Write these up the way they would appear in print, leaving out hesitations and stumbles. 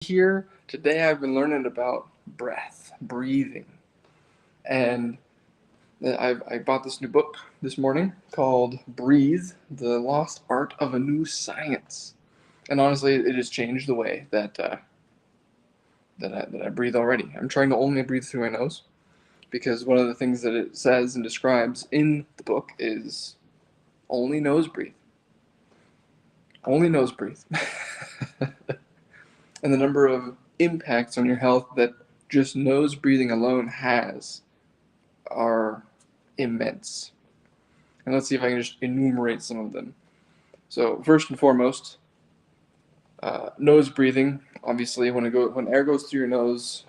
here. Today I've been learning about breath, breathing, and I bought this new book this morning called Breathe, The Lost Art of a New Science. And honestly, it has changed the way that I breathe already. I'm trying to only breathe through my nose because one of the things that it says and describes in the book is only nose breathe. Only nose breathe. And the number of impacts on your health that just nose breathing alone has are immense. And let's see if I can just enumerate some of them. So first and foremost, nose breathing. Obviously, when air goes through your nose,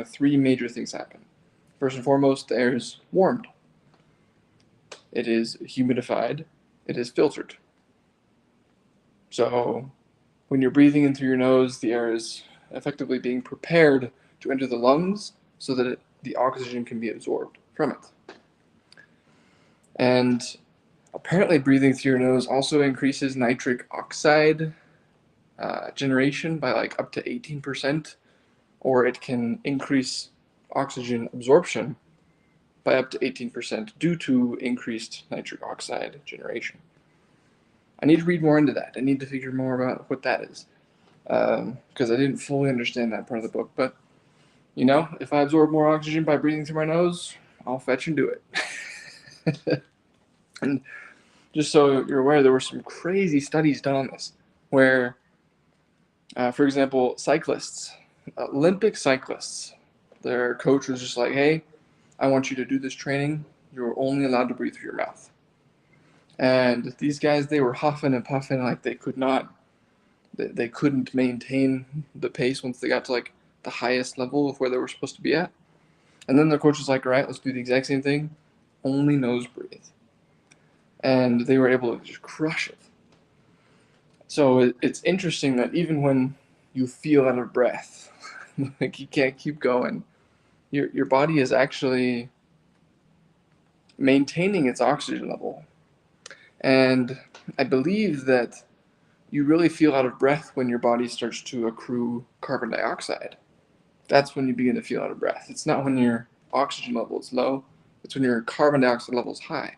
three major things happen. First and foremost, the air is warmed. It is humidified. It is filtered. So when you're breathing in through your nose, the air is effectively being prepared to enter the lungs so that the oxygen can be absorbed from it. And apparently, breathing through your nose also increases nitric oxide generation by like up to 18%, or it can increase oxygen absorption by up to 18% due to increased nitric oxide generation. I need to read more into that. I need to figure more about what that is because I didn't fully understand that part of the book. But, if I absorb more oxygen by breathing through my nose, I'll fetch and do it. And just so you're aware, there were some crazy studies done on this where, for example, cyclists, Olympic cyclists, their coach was just like, hey, I want you to do this training. You're only allowed to breathe through your mouth. And these guys, they were huffing and puffing like they couldn't maintain the pace once they got to like the highest level of where they were supposed to be at. And then their coach was like, all right, let's do the exact same thing, only nose breathe. And they were able to just crush it. So it's interesting that even when you feel out of breath, like you can't keep going, your body is actually maintaining its oxygen level. And I believe that you really feel out of breath when your body starts to accrue carbon dioxide. That's when you begin to feel out of breath. It's not when your oxygen level is low, it's when your carbon dioxide level is high.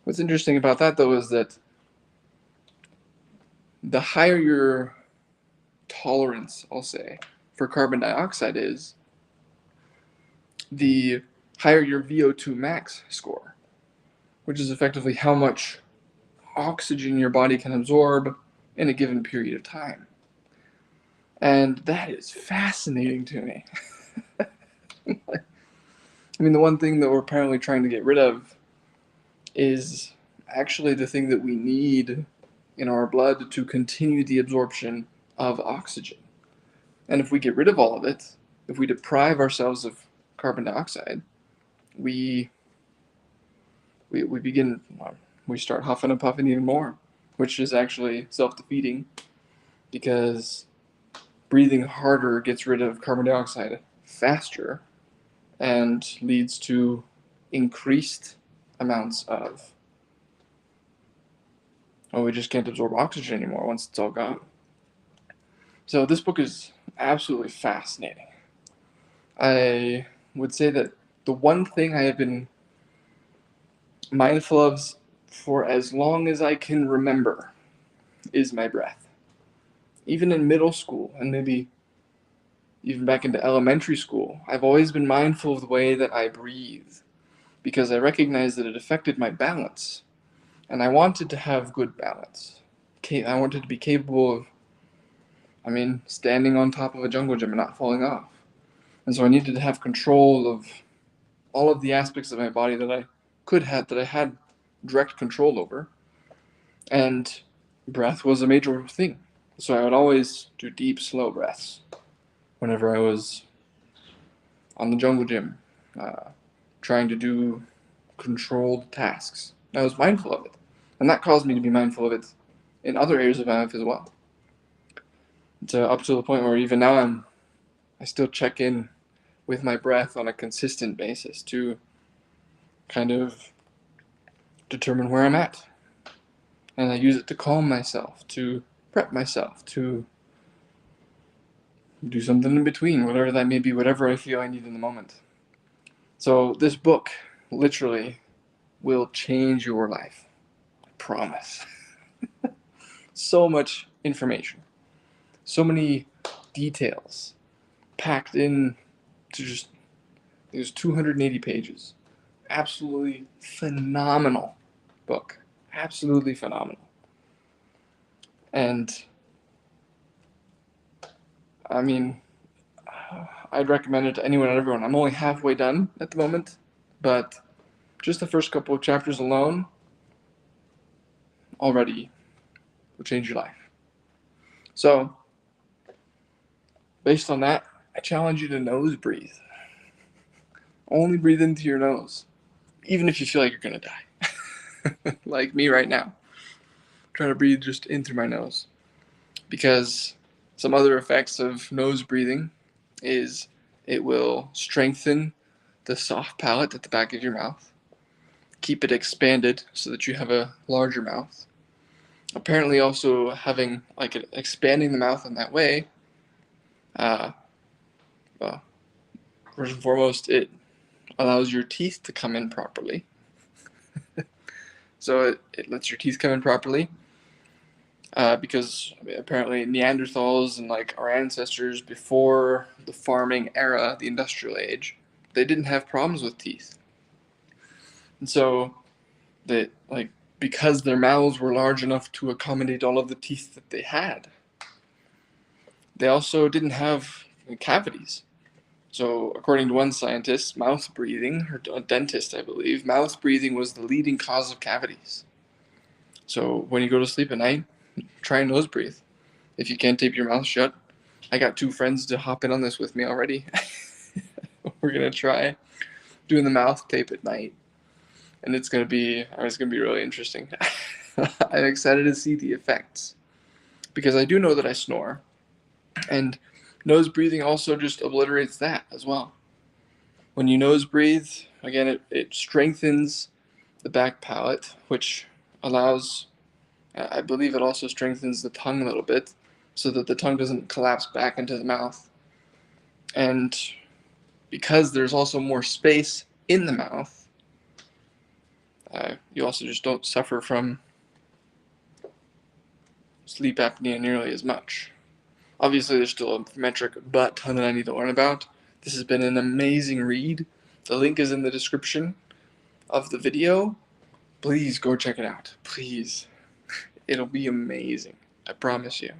What's interesting about that, though, is that the higher your tolerance, I'll say, for carbon dioxide is, the higher your VO2 max score, which is effectively how much oxygen your body can absorb in a given period of time. And that is fascinating to me. I mean, the one thing that we're apparently trying to get rid of is actually the thing that we need in our blood to continue the absorption of oxygen. And if we get rid of all of it, if we deprive ourselves of carbon dioxide, we begin, we start huffing and puffing even more, which is actually self-defeating because breathing harder gets rid of carbon dioxide faster and leads to increased amounts of, we just can't absorb oxygen anymore once it's all gone. So this book is absolutely fascinating. I would say that the one thing I have been mindful of for as long as I can remember is my breath. Even in middle school and maybe even back into elementary school, I've always been mindful of the way that I breathe because I recognized that it affected my balance. And I wanted to have good balance. I wanted to be capable of, standing on top of a jungle gym and not falling off. And so I needed to have control of all of the aspects of my body that I had direct control over. And breath was a major thing. So I would always do deep, slow breaths whenever I was on the jungle gym, trying to do controlled tasks. I was mindful of it. And that caused me to be mindful of it in other areas of my life as well. Up to the point where even now I still check in with my breath on a consistent basis to kind of determine where I'm at. And I use it to calm myself, to prep myself, to do something in between, whatever that may be, whatever I feel I need in the moment. So this book literally will change your life. I promise. So much information, so many details packed in to just, there's 280 pages. Absolutely phenomenal book. Absolutely phenomenal. And I mean, I'd recommend it to anyone and everyone. I'm only halfway done at the moment, but just the first couple of chapters alone already will change your life. So, based on that, I challenge you to nose breathe. Only breathe into your nose, even if you feel like you're gonna die. Like me right now. Trying to breathe just in through my nose. Because some other effects of nose breathing is it will strengthen the soft palate at the back of your mouth, keep it expanded so that you have a larger mouth. Apparently, also having expanding the mouth in that way, well, first and foremost, it allows your teeth to come in properly. So it lets your teeth come in properly. Because apparently Neanderthals and our ancestors before the farming era, the industrial age, they didn't have problems with teeth. And so they because their mouths were large enough to accommodate all of the teeth that they had, they also didn't have cavities. So according to one scientist, mouth breathing, or a dentist I believe, mouth breathing was the leading cause of cavities. So when you go to sleep at night, try and nose breathe. If you can't tape your mouth shut, I got 2 friends to hop in on this with me already. We're gonna try doing the mouth tape at night, and it's gonna be really interesting. I'm excited to see the effects because I do know that I snore, and nose breathing also just obliterates that as well. When you nose breathe, again, it strengthens the back palate, which allows, I believe it also strengthens the tongue a little bit so that the tongue doesn't collapse back into the mouth. And because there's also more space in the mouth, you also just don't suffer from sleep apnea nearly as much. Obviously, there's still a metric butt ton that I need to learn about. This has been an amazing read. The link is in the description of the video. Please go check it out. Please. It'll be amazing. I promise you.